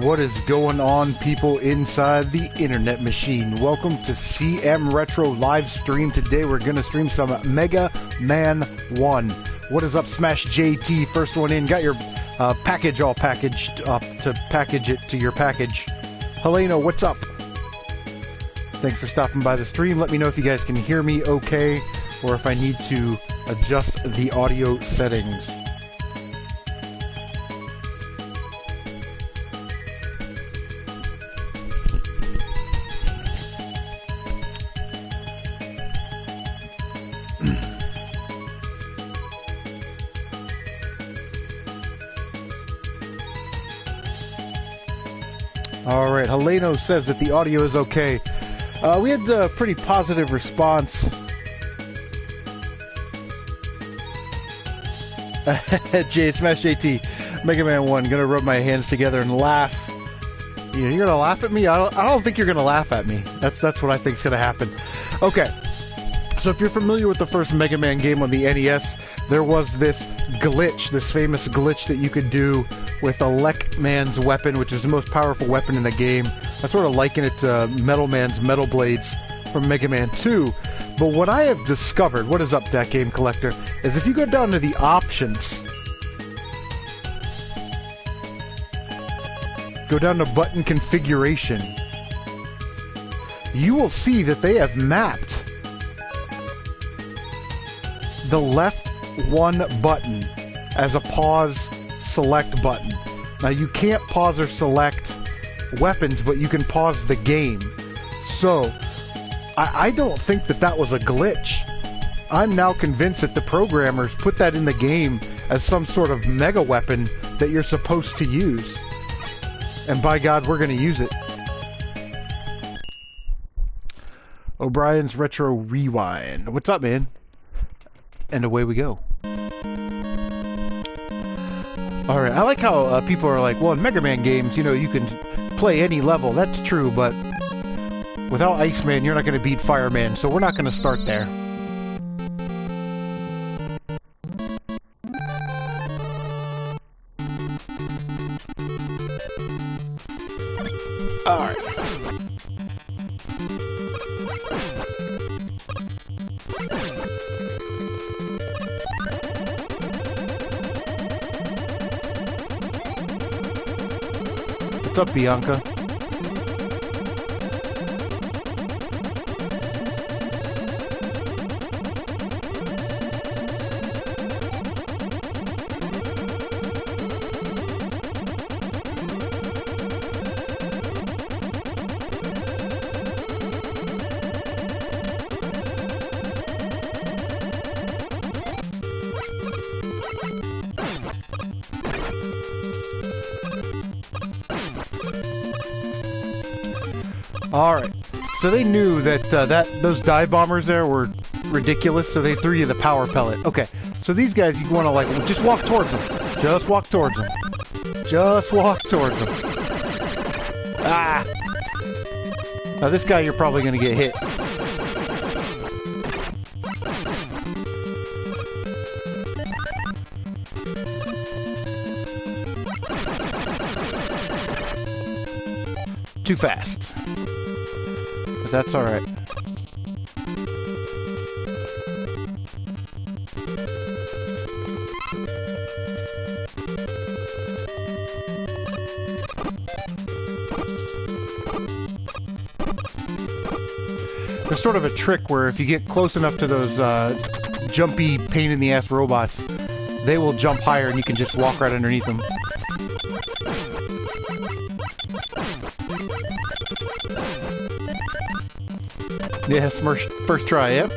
What is going on, people inside the internet machine? Welcome to CM Retro live stream. Today we're going to stream some Mega Man 1. What is up, Smash JT? First one in. Got your package all packaged up to package it to your package. Helena, what's up? Thanks for stopping by the stream. Let me know if you guys can hear me okay or if I need to adjust the audio settings. All right, Heleno says that the audio is okay. We had a pretty positive response. Smash JT, Mega Man 1, gonna rub my hands together and laugh. You're gonna laugh at me? I don't think you're gonna laugh at me. That's what I think's gonna happen. Okay, so if you're familiar with the first Mega Man game on the NES, there was this glitch, this famous glitch that you could do with Elec Man's weapon, which is the most powerful weapon in the game. I sort of liken it to Metal Man's Metal Blades from Mega Man 2. But what I have discovered, what is up, that game collector, is if you go down to the options, go down to button configuration, you will see that they have mapped the left one button as a pause select button. Now you can't pause or select weapons, but you can pause the game. So I don't think that was a glitch. I'm now convinced that the programmers put that in the game as some sort of mega weapon that you're supposed to use. And by God, we're going to use it. O'Brien's Retro Rewind. What's up, man? And away we go. Alright, I like how people are like, well, in Mega Man games, you know, you can play any level. That's true, but without Iceman, you're not going to beat Fireman, so we're not going to start there. Alright. What's up, Bianca? Alright, so they knew that those dive bombers there were ridiculous, so they threw you the power pellet. Okay, so these guys, you want to like, just walk towards them. Just walk towards them. Just walk towards them. Ah! Now this guy, you're probably going to get hit. Too fast. But that's alright. There's sort of a trick where if you get close enough to those jumpy, pain-in-the-ass robots, they will jump higher and you can just walk right underneath them. Yes, first try, yep.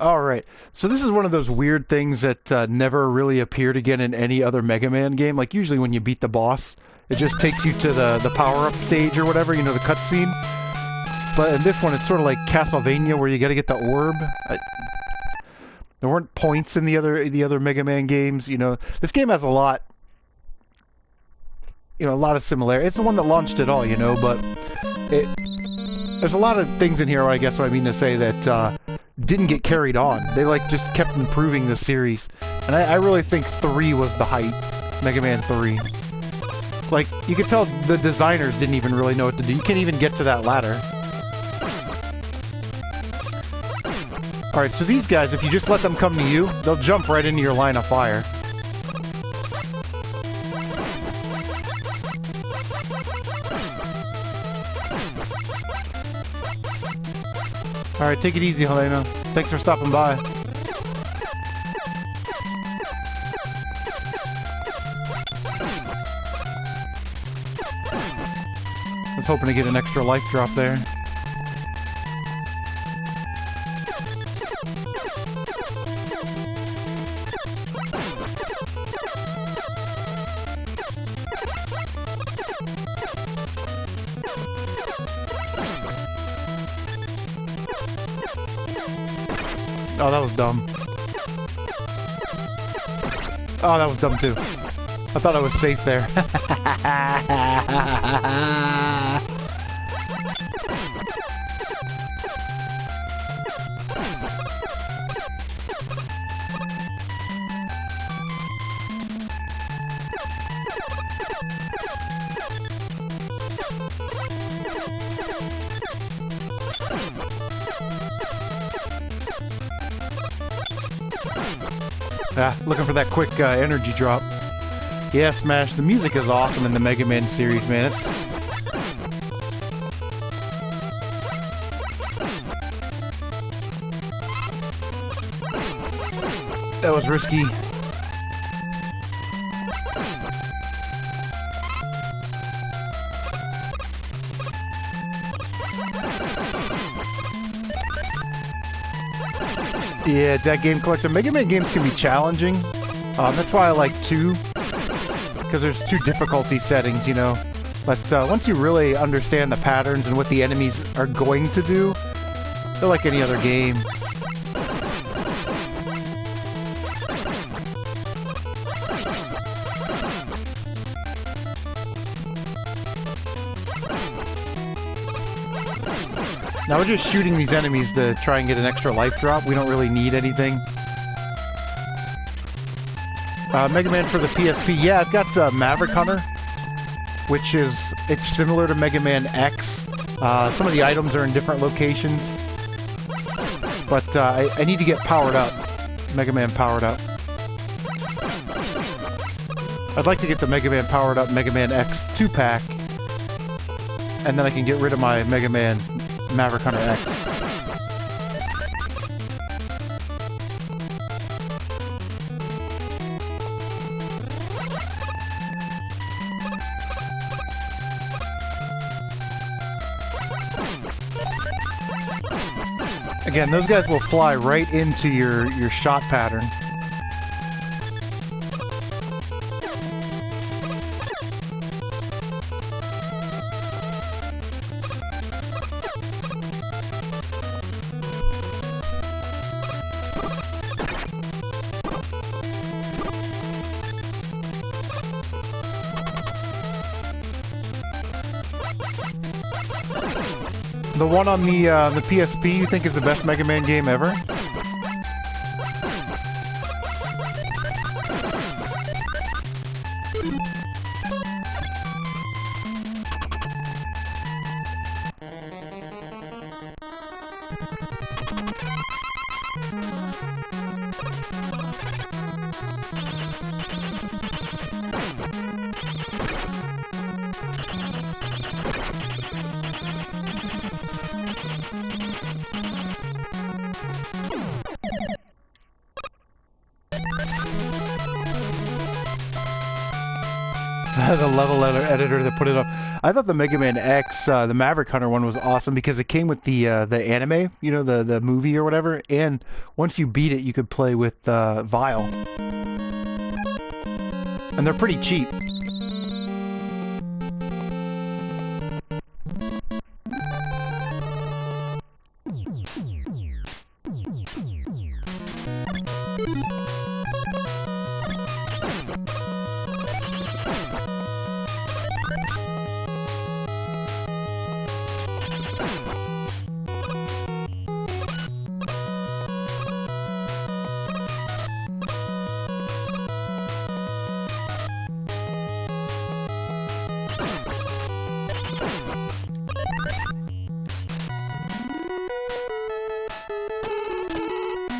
All right. So this is one of those weird things that never really appeared again in any other Mega Man game. Like usually when you beat the boss, it just takes you to the power-up stage or whatever, you know, the cutscene. But in this one, it's sort of like Castlevania where you got to get the orb. There weren't points in the other Mega Man games. You know, this game has a lot. You know, a lot of similarity. It's the one that launched it all. You know, but there's a lot of things in here. I guess what I mean to say that. Didn't get carried on. They like just kept improving the series. And I really think 3 was the height. Mega Man 3. Like, you could tell the designers didn't even really know what to do. You can't even get to that ladder. Alright, so these guys, if you just let them come to you, they'll jump right into your line of fire. Alright, take it easy, Helena. Thanks for stopping by. I was hoping to get an extra life drop there. Oh, that was dumb. Oh, that was dumb too. I thought I was safe there. Looking for that quick energy drop. Yeah, Smash, the music is awesome in the Mega Man series, man. That was risky. Yeah, that game collection. Mega Man games can be challenging. That's why I like 2. Because there's 2 difficulty settings, you know. But once you really understand the patterns and what the enemies are going to do, they're like any other game. Now we're just shooting these enemies to try and get an extra life drop. We don't really need anything. Mega Man for the PSP. Yeah, I've got Maverick Hunter, which it's similar to Mega Man X. Some of the items are in different locations. But I need to get powered up. Mega Man powered up. I'd like to get the Mega Man powered up Mega Man X 2-pack. And then I can get rid of my Mega Man Maverick Hunter X. Again, those guys will fly right into your shot pattern. The one on the PSP you think is the best Mega Man game ever? The level editor that put it up. I thought the Mega Man X, the Maverick Hunter one was awesome because it came with the anime, you know, the movie or whatever, and once you beat it, you could play with Vile, and they're pretty cheap.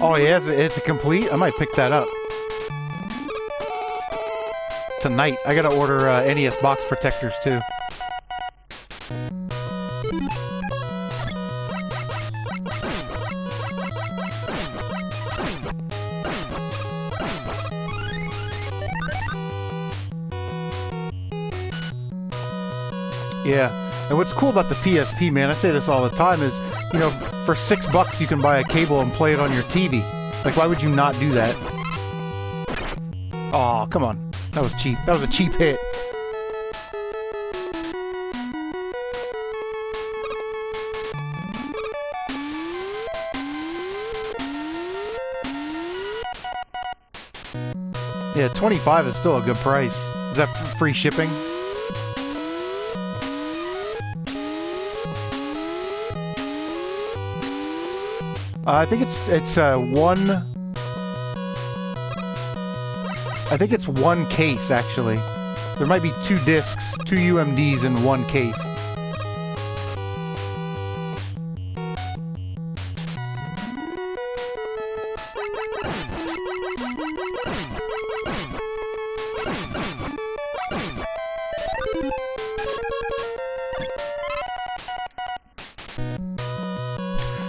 Oh yeah, it's a complete? I might pick that up. Tonight. I gotta order NES box protectors too. Yeah, and what's cool about the PSP, man, I say this all the time, is, you know, for $6 you can buy a cable and play it on your TV. Like, why would you not do that? Aw, come on. That was cheap. That was a cheap hit. Yeah, 25 is still a good price. Is that free shipping? I think it's one. I think it's one case actually. There might be 2 discs, 2 UMDs in one case.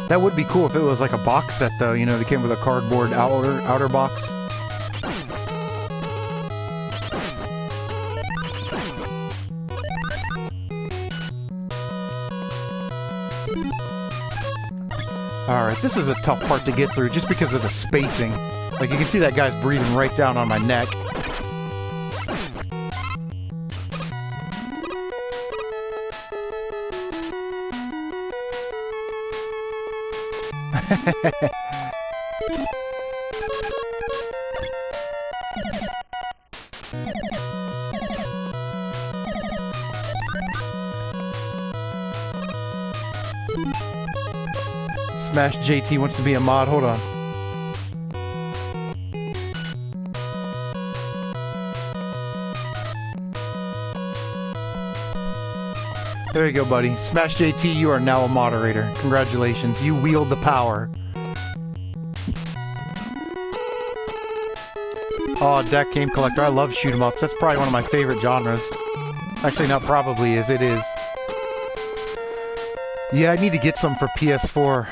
That would be cool if it was like a box set, though. You know, they came with a cardboard outer box. Alright, this is a tough part to get through just because of the spacing. Like, you can see that guy's breathing right down on my neck. Smash JT wants to be a mod. Hold on. There you go, buddy. Smash JT, you are now a moderator. Congratulations. You wield the power. Oh, Deck Game Collector. I love shoot 'em ups. That's probably one of my favorite genres. Actually, not probably, is it is. Yeah, I need to get some for PS4.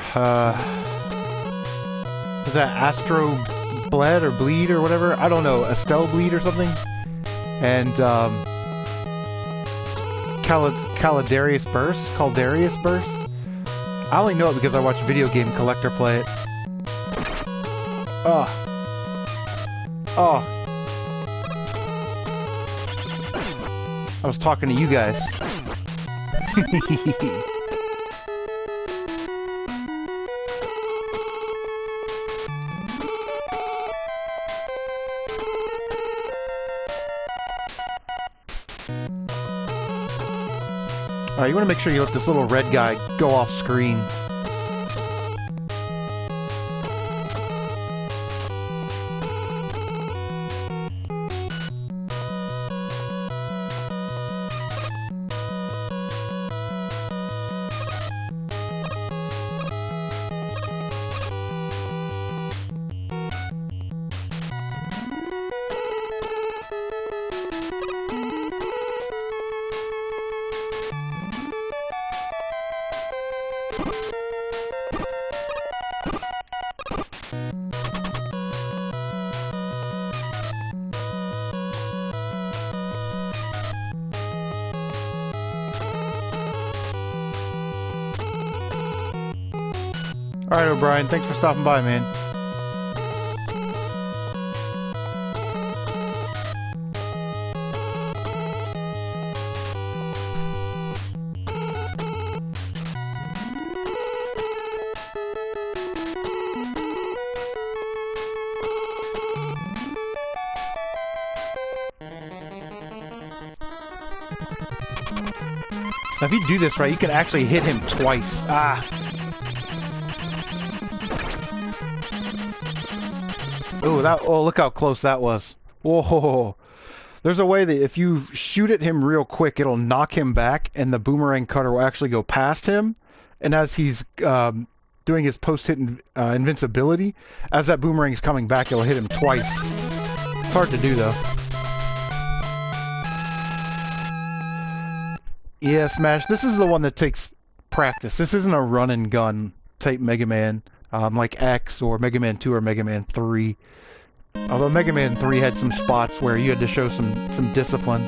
Is that Astro Bled or Bleed or whatever? I don't know. Estelle Bleed or something? And, Caldarius Burst? I only know it because I watch Video Game Collector play it. Oh. Oh. I was talking to you guys. Alright, you want to make sure you let this little red guy go off screen. All right, O'Brien. Thanks for stopping by, man. Now, if you do this right, you can actually hit him twice. Ah. Oh, look how close that was. Whoa. There's a way that if you shoot at him real quick, it'll knock him back, and the boomerang cutter will actually go past him. And as he's doing his post-hit invincibility, as that boomerang is coming back, it'll hit him twice. It's hard to do, though. Yeah, Smash, this is the one that takes practice. This isn't a run-and-gun type Mega Man, like X or Mega Man 2 or Mega Man 3. Although Mega Man 3 had some spots where you had to show some discipline.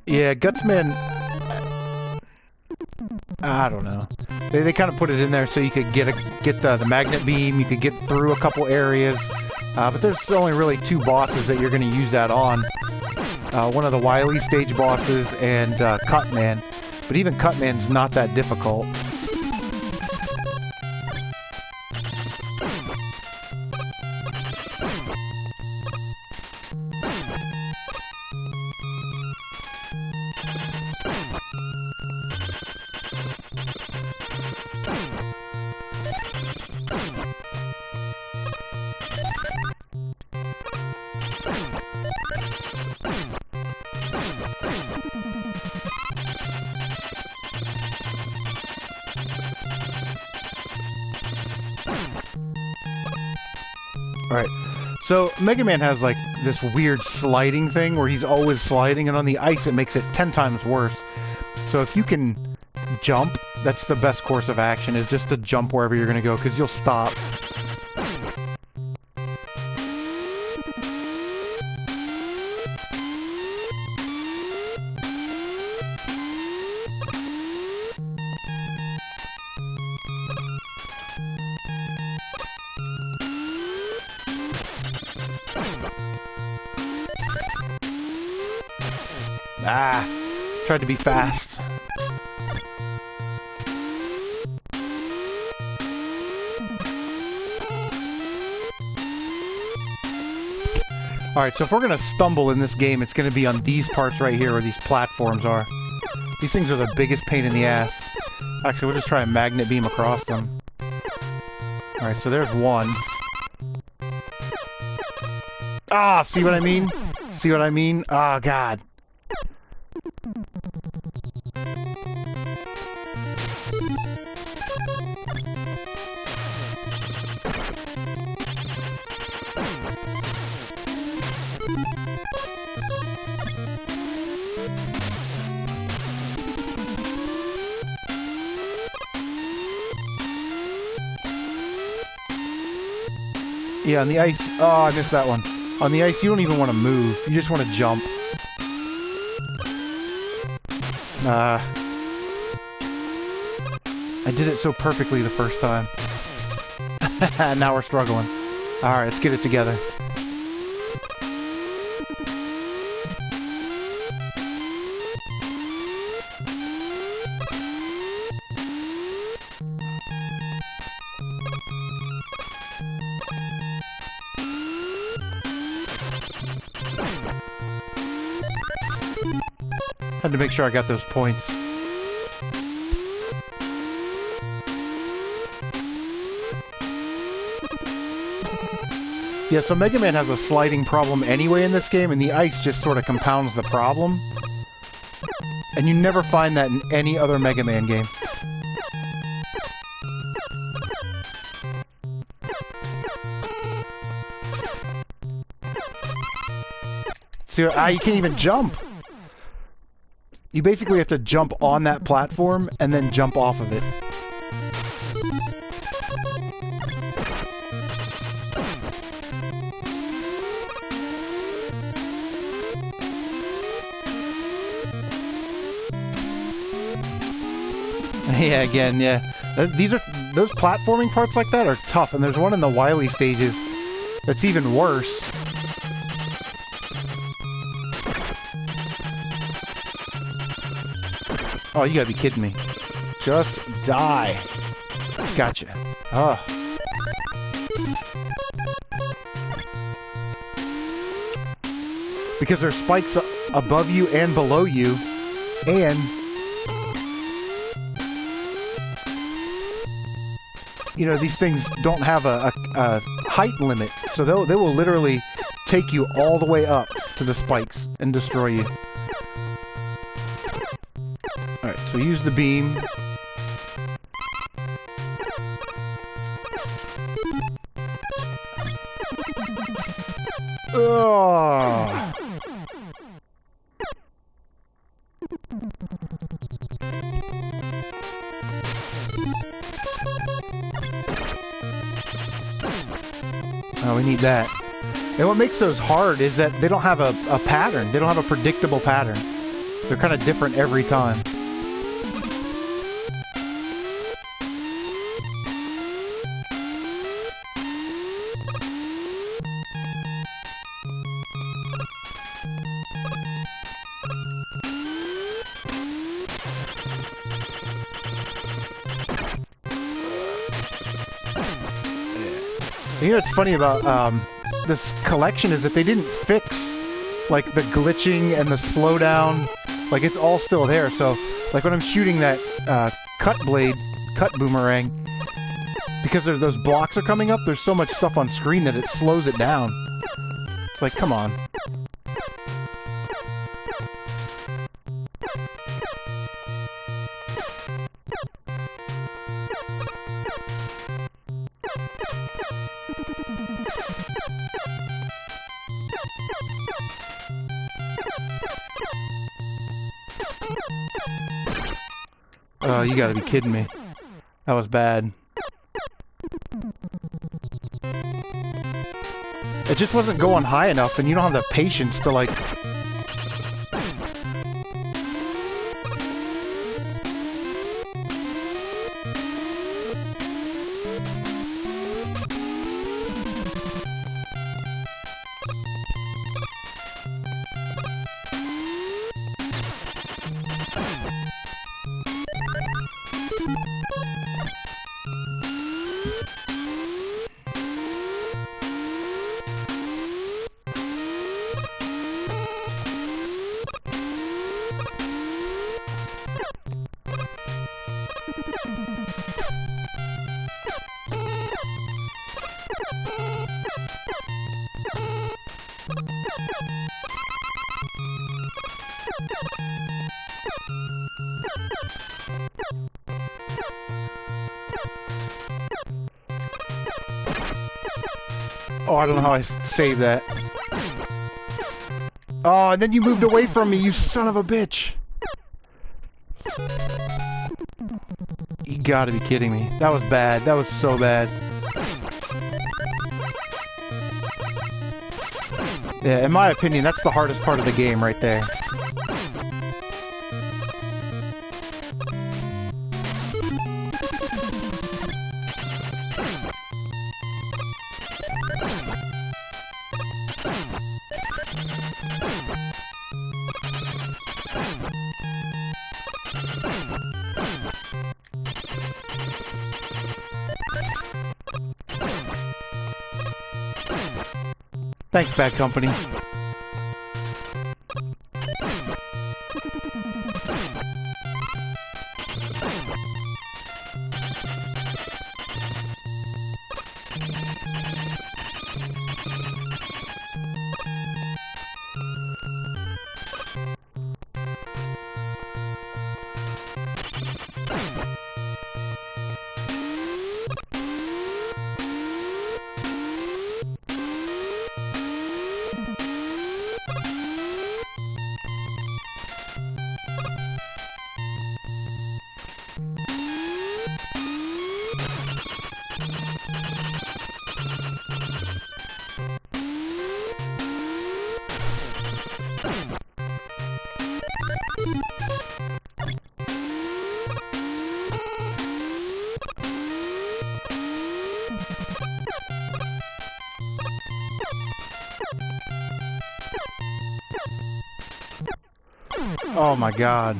Yeah, Gutsman... I don't know. They kind of put it in there so you could get the magnet beam, you could get through a couple areas. But there's only really two bosses that you're going to use that on. One of the Wily stage bosses and Cutman. But even Cutman's not that difficult. Alright, so Mega Man has like this weird sliding thing where he's always sliding, and on the ice it makes it 10 times worse. So if you can jump, that's the best course of action, is just to jump wherever you're going to go, because you'll stop. Ah, tried to be fast. Alright, so if we're gonna stumble in this game, it's gonna be on these parts right here where these platforms are. These things are the biggest pain in the ass. Actually, we'll just try a magnet beam across them. Alright, so there's one. Ah, see what I mean? See what I mean? Oh, God. Yeah, on the ice... Oh, I missed that one. On the ice, you don't even want to move. You just want to jump. I did it so perfectly the first time. Now we're struggling. Alright, let's get it together. Had to make sure I got those points. Yeah, so Mega Man has a sliding problem anyway in this game, and the ice just sort of compounds the problem. And you never find that in any other Mega Man game. See, you can't even jump! You basically have to jump on that platform and then jump off of it. Yeah, again, yeah. Those platforming parts like that are tough, and there's one in the Wily stages that's even worse. Oh, you gotta be kidding me. Just die. Gotcha. Oh. Because there's spikes above you and below you, and you know, these things don't have a height limit, so they will literally take you all the way up to the spikes and destroy you. Alright, so use the beam. Ugh. Oh, we need that. And what makes those hard is that they don't have a pattern. They don't have a predictable pattern. They're kind of different every time. You know what's funny about this collection is that they didn't fix like the glitching and the slowdown. Like, it's all still there. So like when I'm shooting that cut boomerang, because those blocks are coming up, there's so much stuff on screen that it slows it down. It's like, come on. Oh, you gotta be kidding me. That was bad. It just wasn't going high enough, and you don't have the patience to, like... Oh, I don't know how I saved that. Oh, and then you moved away from me, you son of a bitch! You gotta be kidding me. That was bad. That was so bad. Yeah, in my opinion, that's the hardest part of the game right there. Thanks, Bad Company. Oh my god.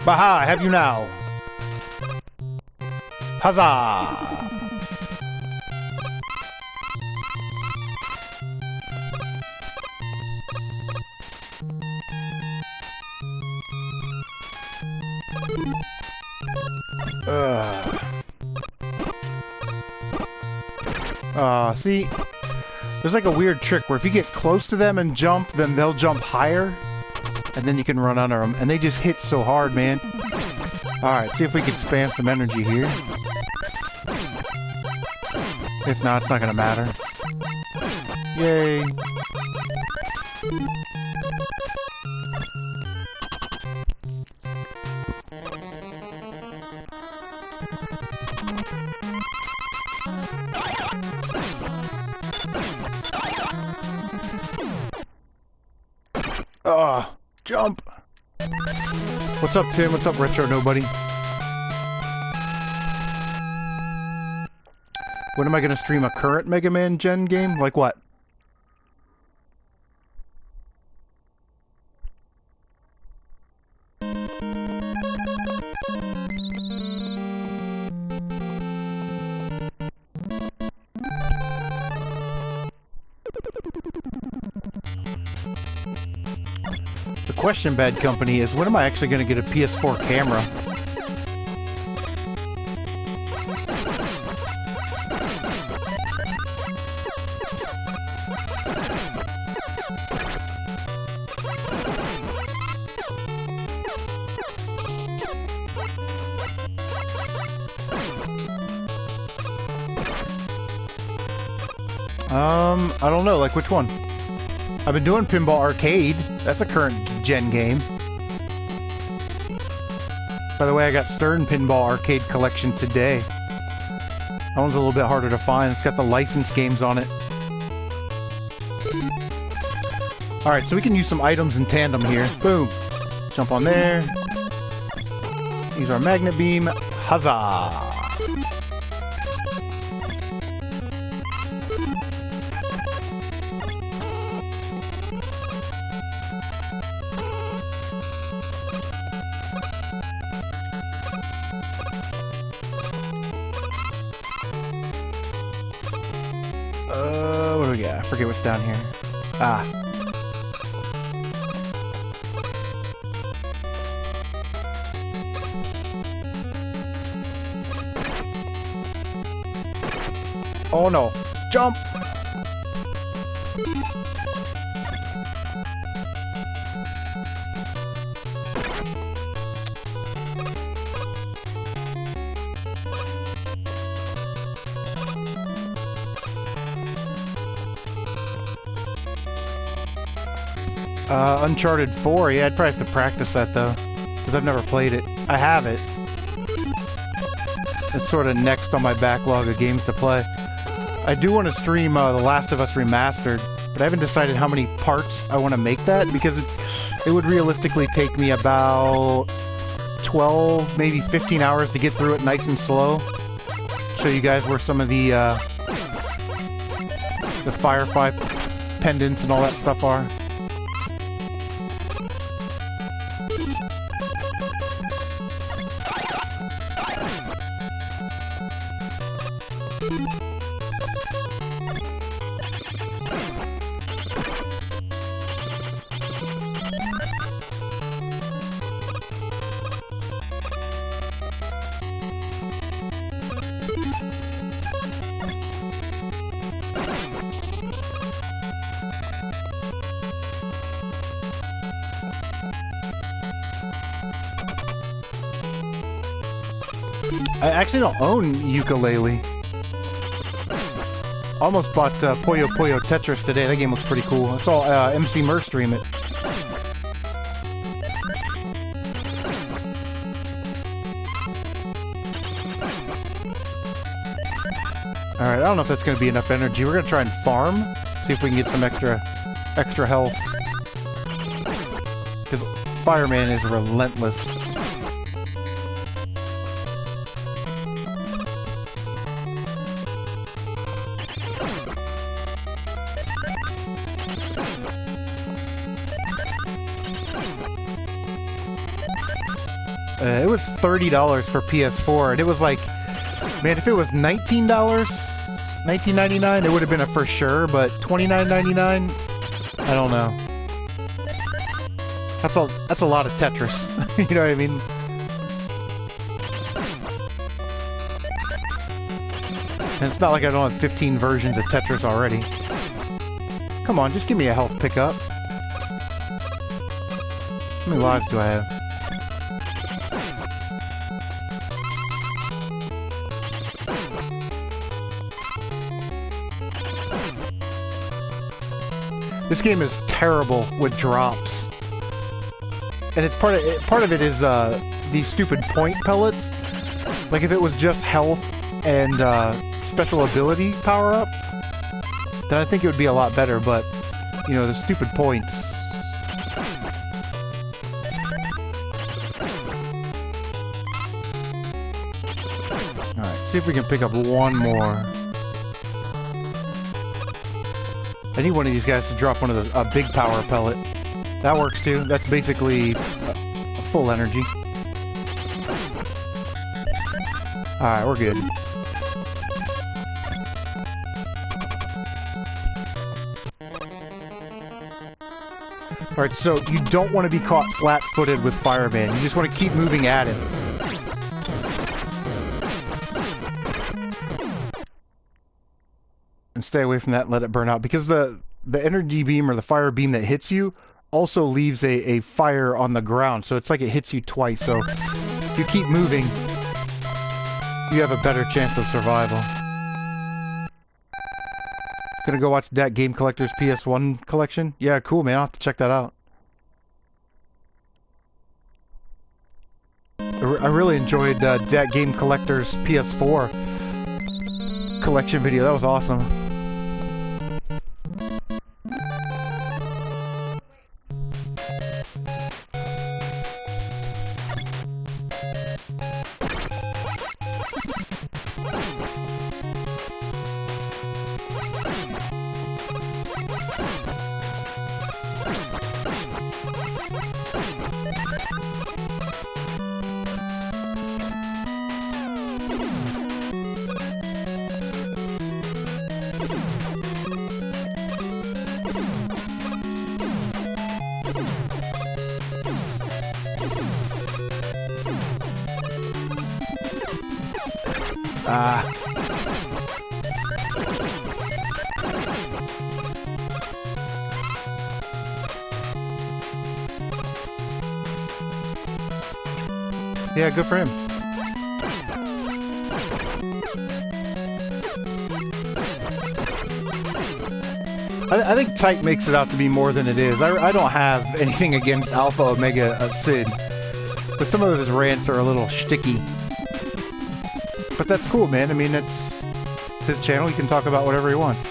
Baha, I have you now. Huzzah! See, there's like a weird trick where if you get close to them and jump, then they'll jump higher, and then you can run under them, and they just hit so hard, man. Alright, see if we can spam some energy here. If not, it's not gonna matter. Yay! Jump! What's up, Tim? What's up, Retro Nobody? When am I gonna stream a current Mega Man Gen game? Like what? Question, Bad Company, is when am I actually going to get a PS4 camera? I don't know, like which one? I've been doing Pinball Arcade. That's a current gen game. By the way, I got Stern Pinball Arcade Collection today. That one's a little bit harder to find. It's got the licensed games on it. Alright, so we can use some items in tandem here. Boom. Jump on there. Use our magnet beam. Huzzah! What do we got? I forget what's down here. Ah. Oh no. Jump! Uncharted 4, yeah, I'd probably have to practice that though, because I've never played it. I have it. It's sort of next on my backlog of games to play. I do want to stream The Last of Us Remastered, but I haven't decided how many parts I want to make that, because it would realistically take me about 12, maybe 15 hours to get through it nice and slow. Show you guys where some of the Firefly pendants and all that stuff are. I actually don't own ukulele. Almost bought Puyo Puyo Tetris today. That game looks pretty cool. I saw MC Mer stream it. Alright, I don't know if that's going to be enough energy. We're going to try and farm. See if we can get some extra health. Because Fireman is relentless. It was $30 for PS4, and it was like, man, if it was $19, $19.99, it would have been a for sure, but $29.99, I don't know. That's a lot of Tetris. You know what I mean? And it's not like I don't have 15 versions of Tetris already. Come on, just give me a health pickup. How many lives do I have? This game is terrible with drops, and it's part of it is these stupid point pellets. Like if it was just health and special ability power up, then I think it would be a lot better. But you know, the stupid points. All right, see if we can pick up one more. I need one of these guys to drop one of those, a big power pellet. That works too. That's basically full energy. Alright, we're good. Alright, so you don't want to be caught flat-footed with Fireman. You just want to keep moving at him. And stay away from that and let it burn out, because the energy beam or the fire beam that hits you also leaves a fire on the ground, so it's like it hits you twice. So if you keep moving, you have a better chance of survival. Gonna go watch Dat Game Collector's PS1 collection. Yeah, cool, man. I'll have to check that out. I really enjoyed Dat Game Collector's PS4 collection video. That was awesome. Yeah, good for him. I think Type makes it out to be more than it is. I don't have anything against Alpha Omega Sid, but some of his rants are a little shticky. But that's cool, man. I mean, it's his channel. He can talk about whatever he wants.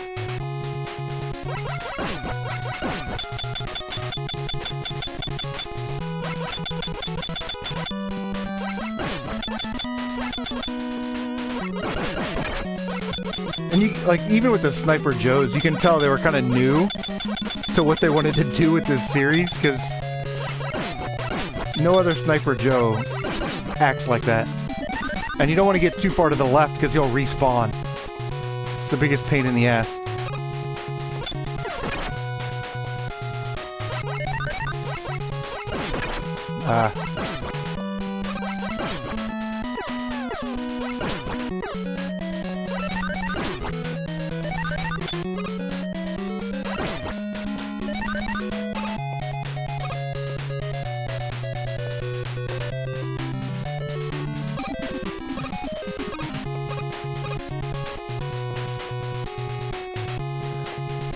And you, like, even with the Sniper Joes, you can tell they were kind of new to what they wanted to do with this series, because no other Sniper Joe acts like that. And you don't want to get too far to the left, because he'll respawn. It's the biggest pain in the ass.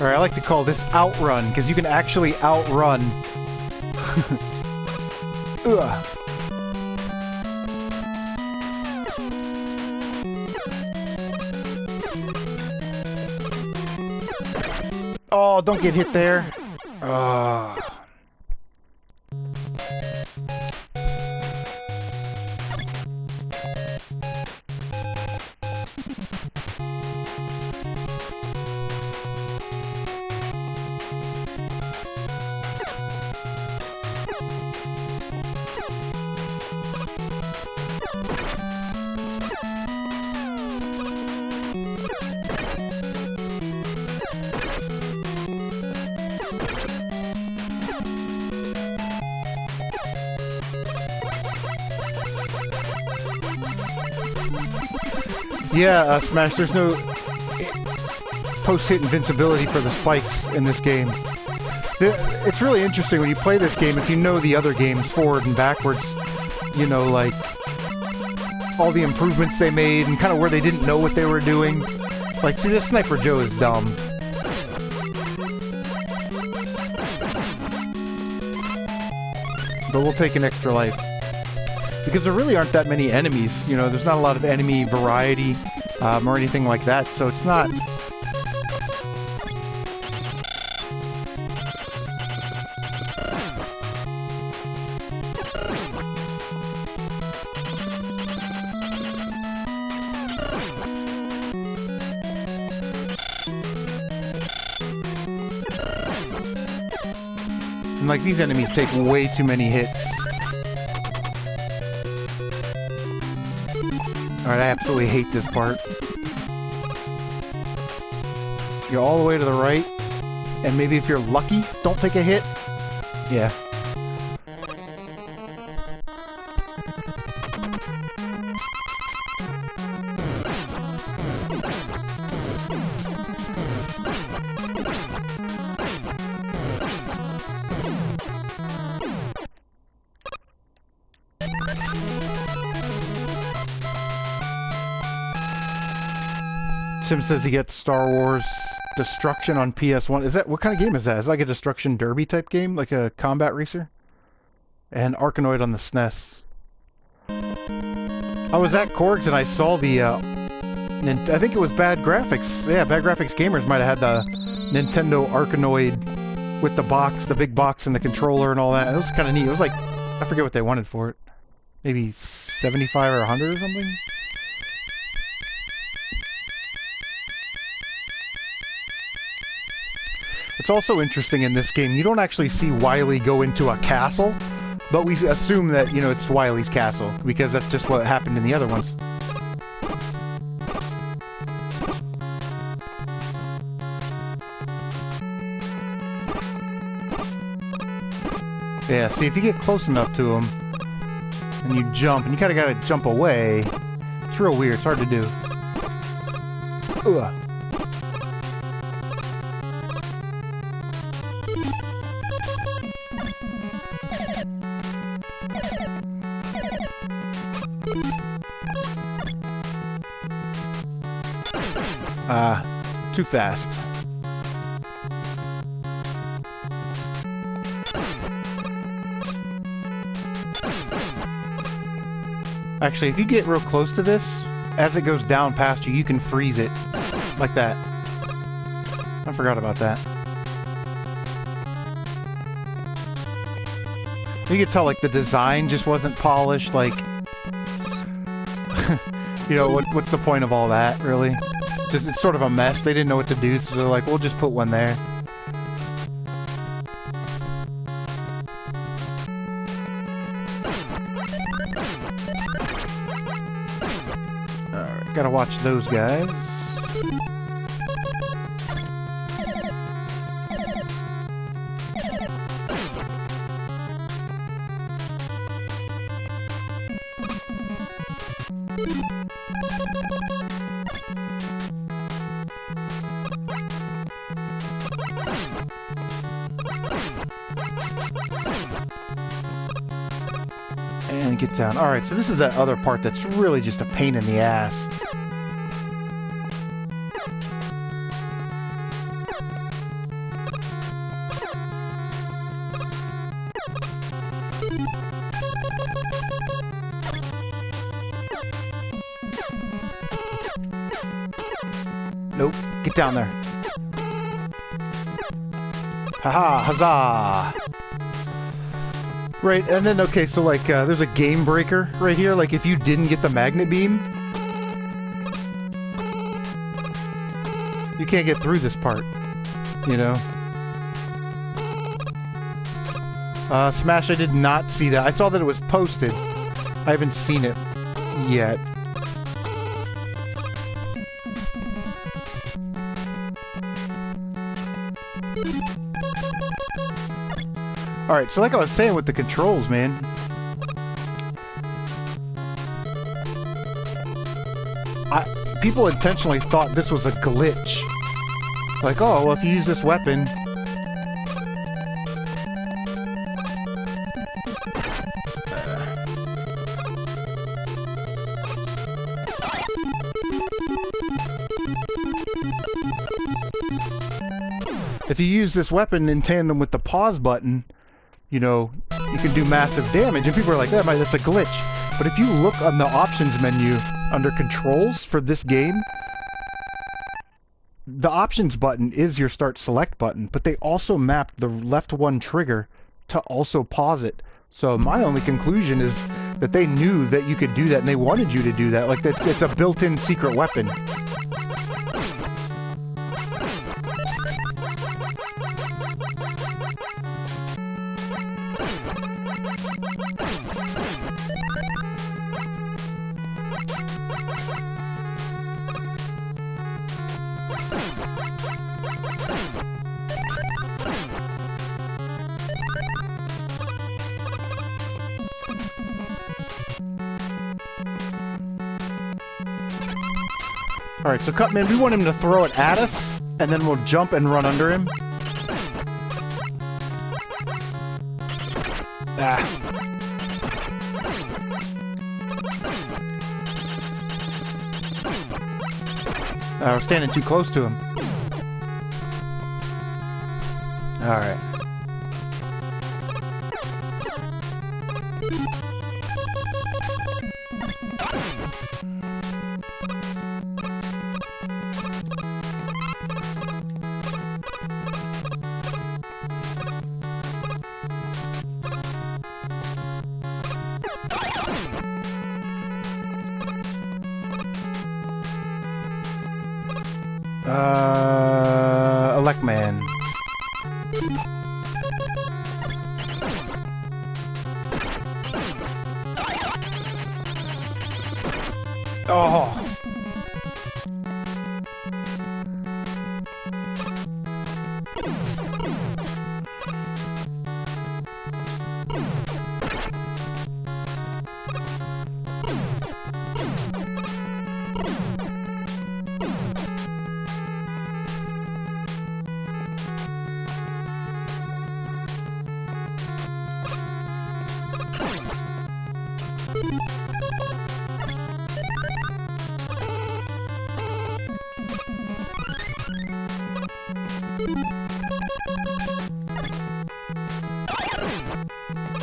Alright, I like to call this outrun, because you can actually outrun. Ugh. Oh, don't get hit there. Yeah, Smash, there's no post-hit invincibility for the spikes in this game. It's really interesting when you play this game, if you know the other games forward and backwards, you know, like, all the improvements they made and kind of where they didn't know what they were doing. Like, see, this Sniper Joe is dumb. But we'll take an extra life. Because there really aren't that many enemies, you know, there's not a lot of enemy variety or anything like that, so it's not... And like, these enemies take way too many hits. Alright, I absolutely hate this part. You're all the way to the right, and maybe if you're lucky, don't take a hit. Yeah. Sim says he gets Star Wars Destruction on PS1. Is that, what kind of game is that? Is it like a Destruction Derby type game? Like a combat racer? And Arkanoid on the SNES. I was at Korg's and I saw the, I think it was Bad Graphics. Yeah, Bad Graphics Gamers might have had the Nintendo Arkanoid with the box, the big box and the controller and all that. It was kind of neat. It was like, I forget what they wanted for it. Maybe 75 or 100 or something? It's also interesting in this game, you don't actually see Wily go into a castle, but we assume that, you know, it's Wily's castle, because that's just what happened in the other ones. Yeah, see, if you get close enough to him, and you jump, and you kinda gotta jump away, it's real weird, it's hard to do. Ugh. Too fast. Actually, if you get real close to this, as it goes down past you, you can freeze it. Like that. I forgot about that. You can tell, like, the design just wasn't polished, like... you know, what's the point of all that, really? Just, it's sort of a mess. They didn't know what to do, so they're like, we'll just put one there. Alright, gotta watch those guys. And get down. Alright, so this is that other part that's really just a pain in the ass. Nope. Get down there. Haha, huzzah! Right, and then, okay, so, like, there's a game breaker right here. Like, if you didn't get the magnet beam, you can't get through this part, you know? Smash, I did not see that. I saw that it was posted. I haven't seen it yet. Alright, so like I was saying with the controls, man. People intentionally thought this was a glitch. Like, oh, well, if you use this weapon... if you use this weapon in tandem with the pause button, you know, you can do massive damage. And people are like, that's a glitch. But if you look on the options menu under controls for this game, the options button is your start select button, but they also mapped the left one trigger to also pause it. So my only conclusion is that they knew that you could do that and they wanted you to do that. Like, that it's a built-in secret weapon. Alright, so Cutman, we want him to throw it at us, and then we'll jump and run under him. Ah. We're standing too close to him. Alright. MegaMan. Oh.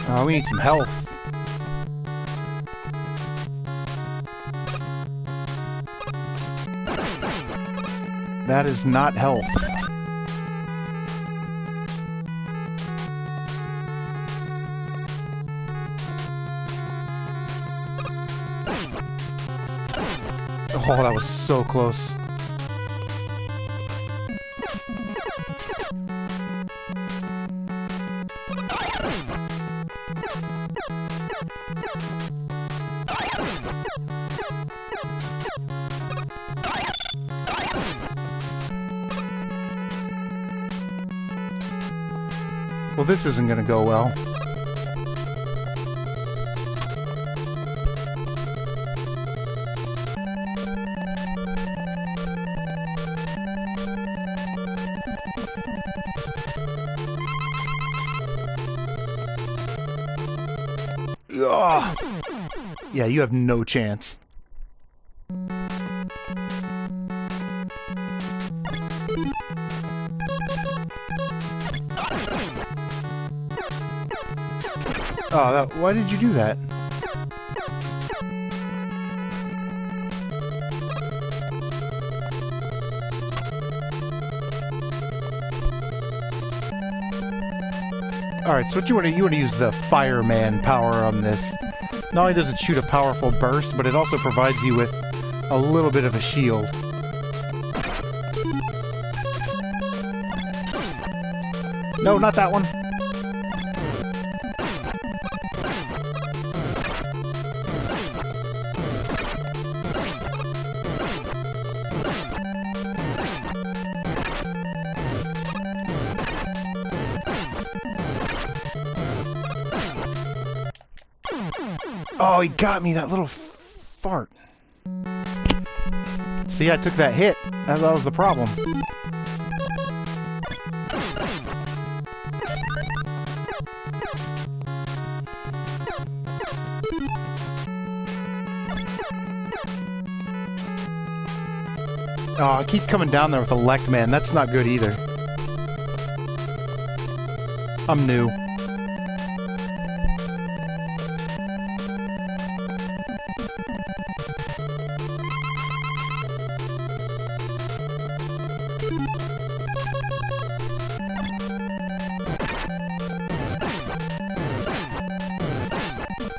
Oh, we need some health. That is not health. Oh, that was so close. Well, this isn't gonna go well. Ugh. Yeah, you have no chance. Oh, why did you do that? Alright, so what you want to use the fireman power on this. Not only does it shoot a powerful burst, but it also provides you with a little bit of a shield. No, not that one. Oh, he got me, that little fart. See, I took that hit. That was the problem. Oh, I keep coming down there with a MegaMan. That's not good either. I'm new.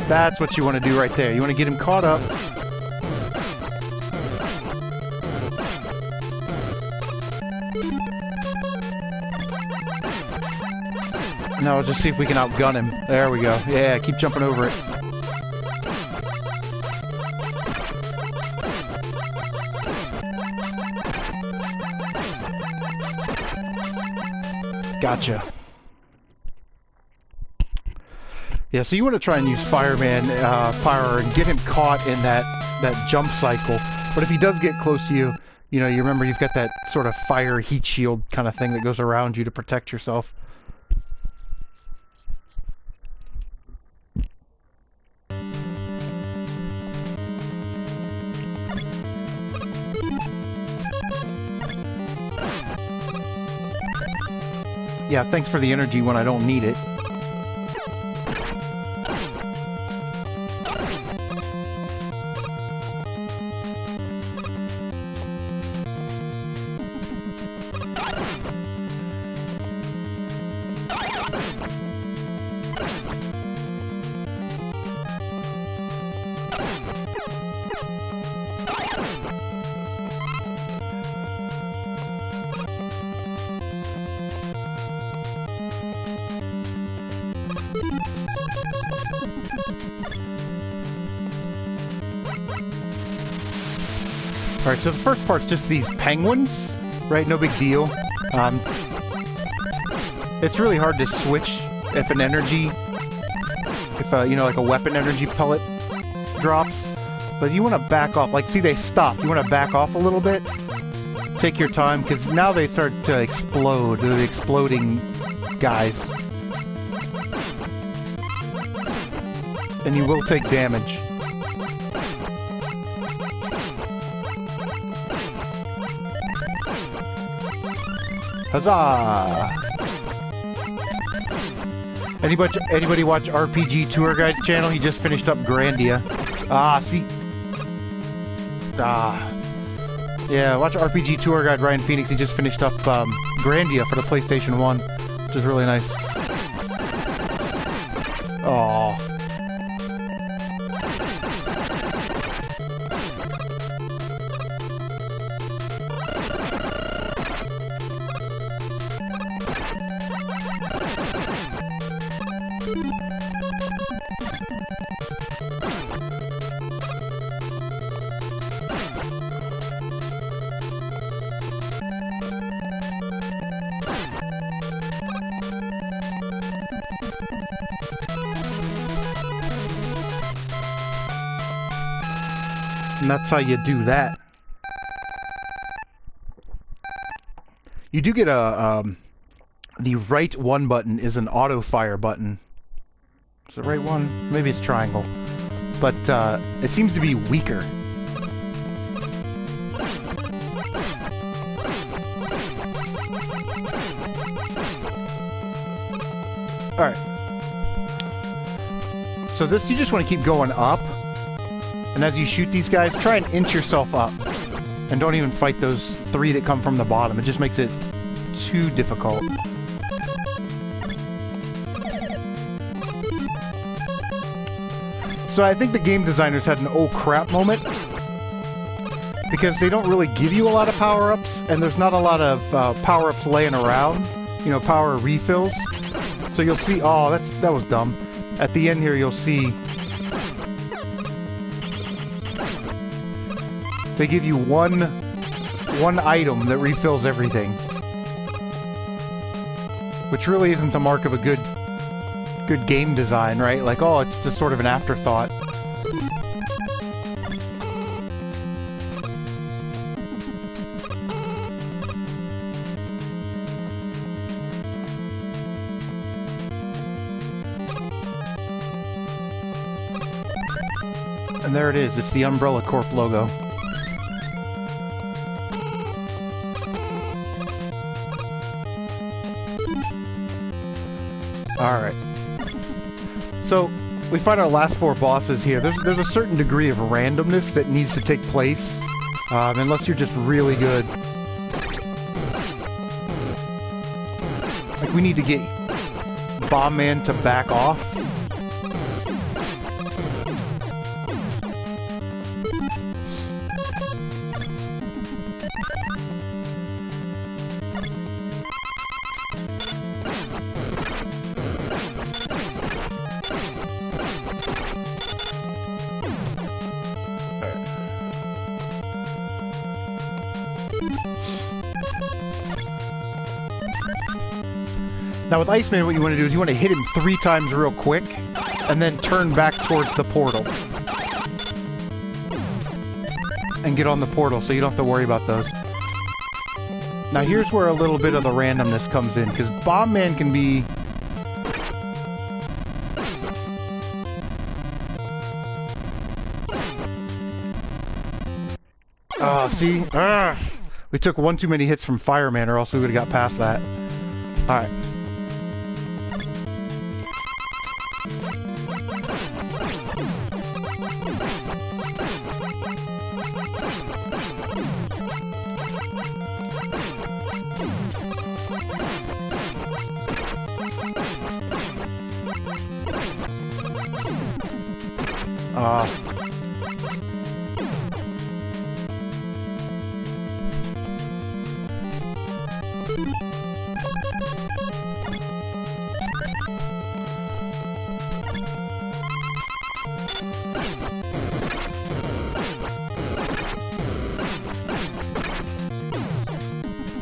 That's what you want to do right there. You want to get him caught up. Now let's just see if we can outgun him. There we go. Yeah, keep jumping over it. Gotcha. Yeah, so you want to try and use fireman power and get him caught in that jump cycle. But if he does get close to you, you know, you remember you've got that sort of fire heat shield kind of thing that goes around you to protect yourself. Yeah, thanks for the energy when I don't need it. Alright, so the first part's just these penguins, right? No big deal. It's really hard to switch if an energy, you know, like a weapon energy pellet drops. But you want to back off. Like, see, they stopped. You want to back off a little bit. Take your time, because now they start to explode. They're the exploding guys. And you will take damage. Huzzah! Anybody watch RPG Tour Guide's channel? He just finished up Grandia. Ah, see? Ah. Yeah, watch RPG Tour Guide Ryan Phoenix. He just finished up Grandia for the PlayStation 1, which is really nice. Aww. And that's how you do that. You do get a, the right one button is an auto fire button. Is the right one? Maybe it's triangle. But, it seems to be weaker. Alright. So this, you just want to keep going up. And as you shoot these guys, try and inch yourself up. And don't even fight those 3 that come from the bottom. It just makes it too difficult. So I think the game designers had an oh crap moment. Because they don't really give you a lot of power-ups. And there's not a lot of power-ups laying around. You know, power refills. So you'll see, oh, that was dumb. At the end here, you'll see they give you one item that refills everything, which really isn't the mark of a good game design, right? Like, oh, it's just sort of an afterthought. And there it is. It's the Umbrella Corp logo. Alright. So, we find our last 4 bosses here. There's a certain degree of randomness that needs to take place. Unless you're just really good. Like, we need to get Bomb Man to back off. Now with Iceman, what you want to do is you want to hit him 3 times real quick, and then turn back towards the portal. And get on the portal, so you don't have to worry about those. Now here's where a little bit of the randomness comes in, because Bomb Man can be... see? We took 1 too many hits from Fireman, or else we would have got past that. Alright.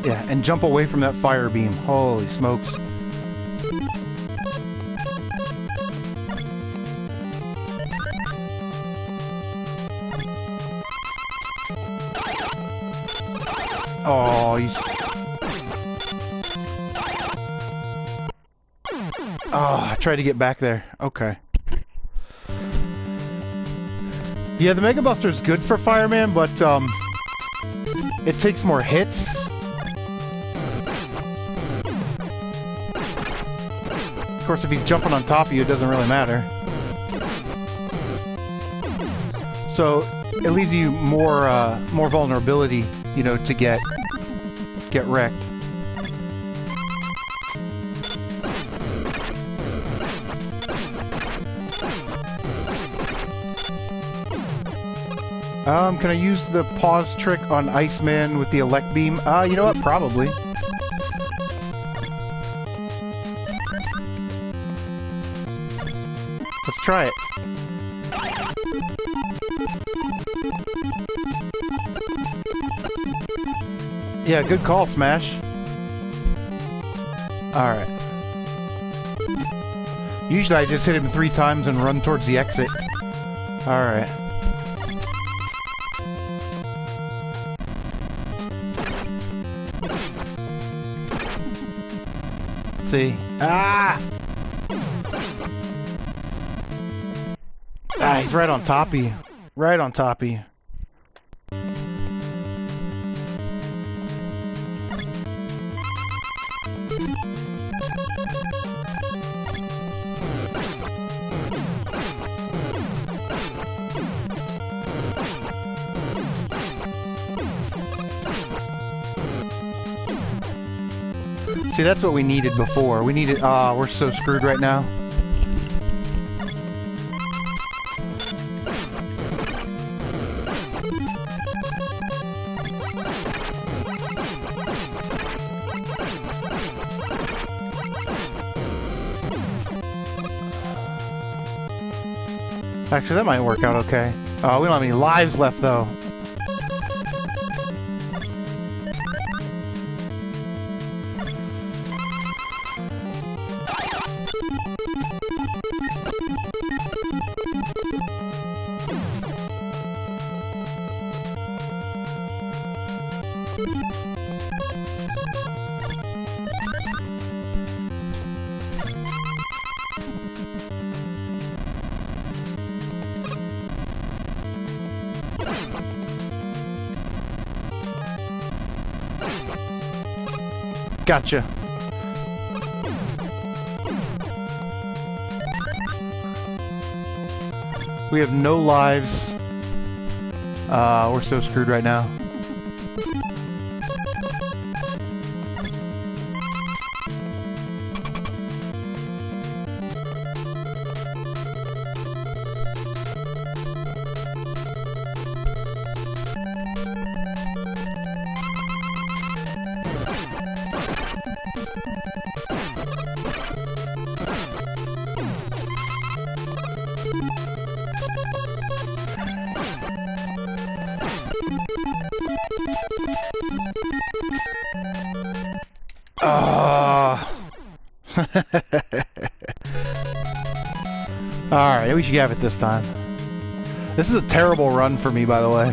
Yeah, and jump away from that fire beam. Holy smokes. Oh, you... Oh, I tried to get back there. Okay. Yeah, the Mega Buster is good for Fireman, but, it takes more hits. Of course, if he's jumping on top of you, it doesn't really matter. So, it leaves you more, more vulnerability, you know, to get wrecked. Can I use the pause trick on Iceman with the Elect Beam? You know what? Probably. Let's try it. Yeah, good call, Smash. Alright. Usually I just hit him 3 times and run towards the exit. Alright. See? Ah! Ah, he's right on top of you. Right on top of you. See, that's what we needed before. We needed... Ah, we're so screwed right now. Actually, that might work out okay. Oh, we don't have any lives left, though. Gotcha. We have no lives. We're so screwed right now. Alright, we should have it this time. This is a terrible run for me, by the way.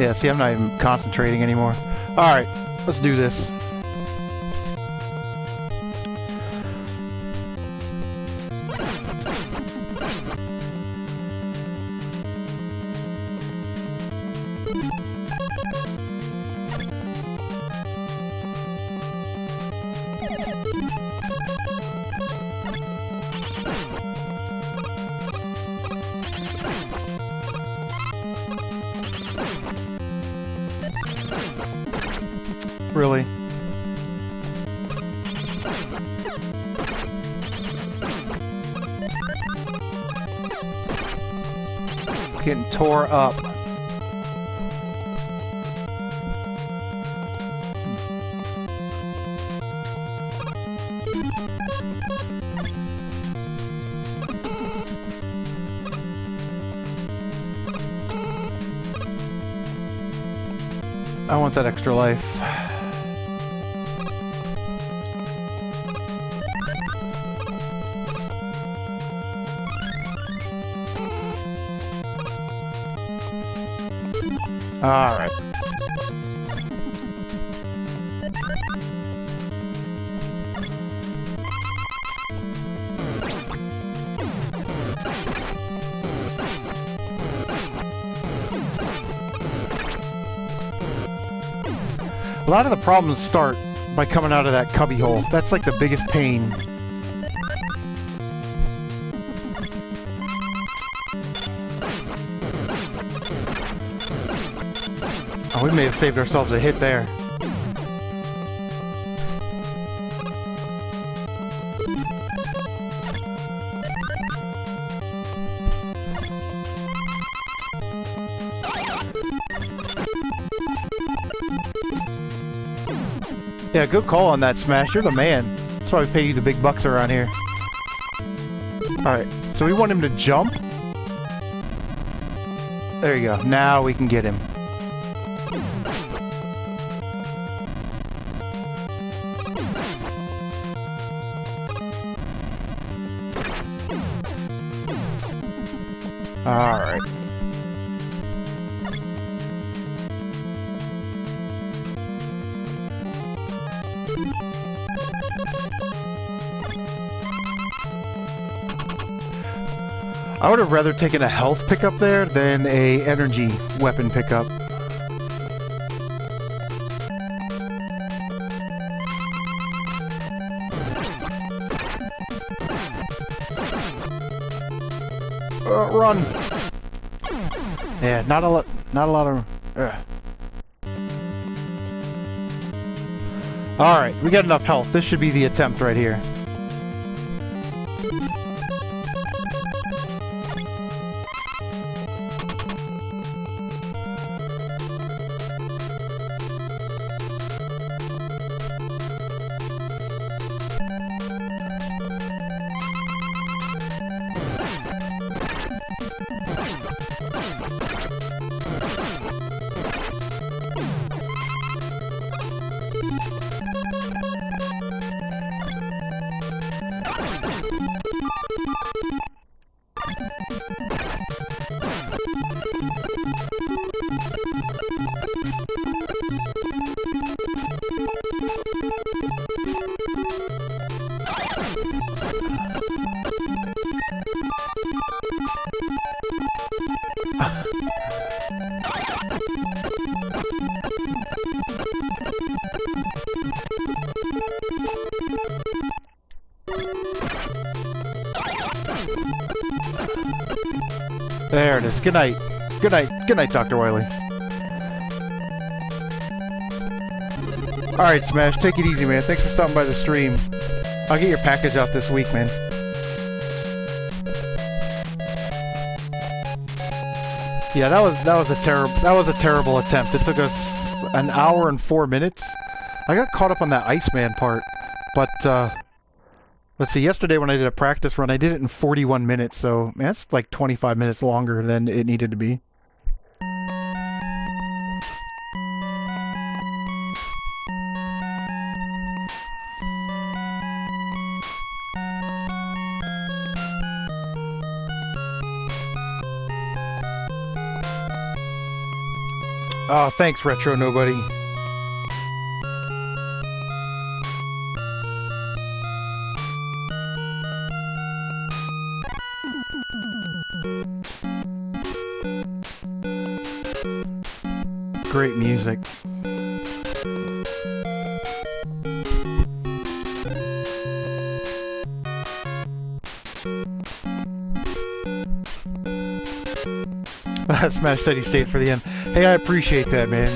Yeah, see, I'm not even concentrating anymore. Alright, let's do this. Really? Getting tore up. I want that extra life. All right. A lot of the problems start by coming out of that cubby hole. That's like the biggest pain. Oh, we may have saved ourselves a hit there. Yeah, good call on that, Smash. You're the man. That's why we pay you the big bucks around here. Alright, so we want him to jump. There you go. Now we can get him. Alright. I would have rather taken a health pickup there than a energy weapon pickup. Run! Yeah, not a lot of. All right, we got enough health. This should be the attempt right here. There it is. Good night. Good night. Good night, Dr. Wily. Alright, Smash. Take it easy, man. Thanks for stopping by the stream. I'll get your package out this week, man. Yeah, that was a terrible attempt. It took us an hour and 4 minutes. I got caught up on that Iceman part, but let's see, yesterday when I did a practice run, I did it in 41 minutes, so man, that's like 25 minutes longer than it needed to be. Oh, thanks, Retro Nobody. Great music. Smash said he stayed for the end. Hey, I appreciate that, man.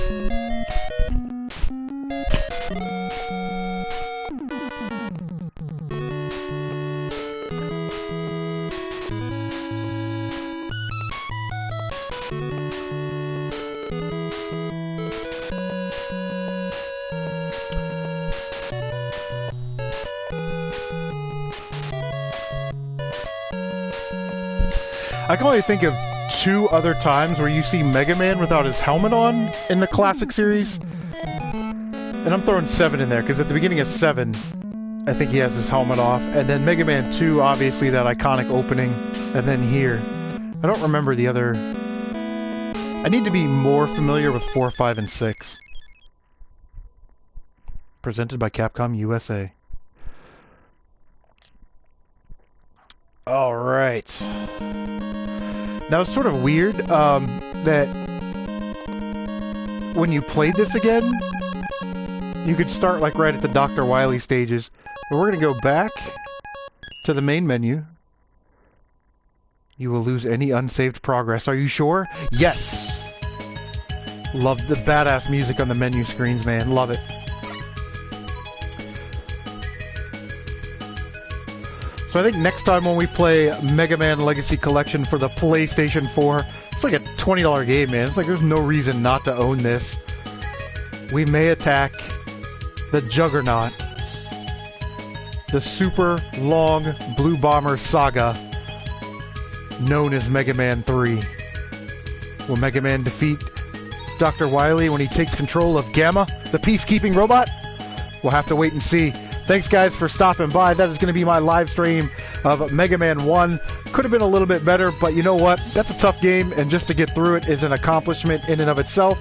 I can only think of 2 other times where you see Mega Man without his helmet on in the classic series. And I'm throwing 7 in there, because at the beginning of 7, I think he has his helmet off. And then Mega Man 2, obviously, that iconic opening. And then here. I don't remember the other... I need to be more familiar with 4, 5, and 6. Presented by Capcom USA. Alright. Now it's sort of weird that when you played this again, you could start like right at the Dr. Wily stages. But we're going to go back to the main menu. You will lose any unsaved progress. Are you sure? Yes! Love the badass music on the menu screens, man. Love it. So I think next time when we play Mega Man Legacy Collection for the PlayStation 4, it's like a $20 game, man. It's like there's no reason not to own this. We may attack the Juggernaut, the super long Blue Bomber saga known as Mega Man 3. Will Mega Man defeat Dr. Wily when he takes control of Gamma, the peacekeeping robot? We'll have to wait and see. Thanks, guys, for stopping by. That is going to be my live stream of Mega Man 1. Could have been a little bit better, but you know what? That's a tough game, and just to get through it is an accomplishment in and of itself.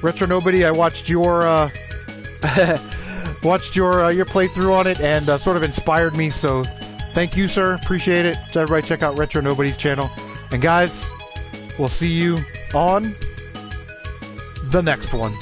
Retro Nobody, I watched your watched your playthrough on it and sort of inspired me. So thank you, sir. Appreciate it. So everybody check out Retro Nobody's channel. And guys, we'll see you on the next one.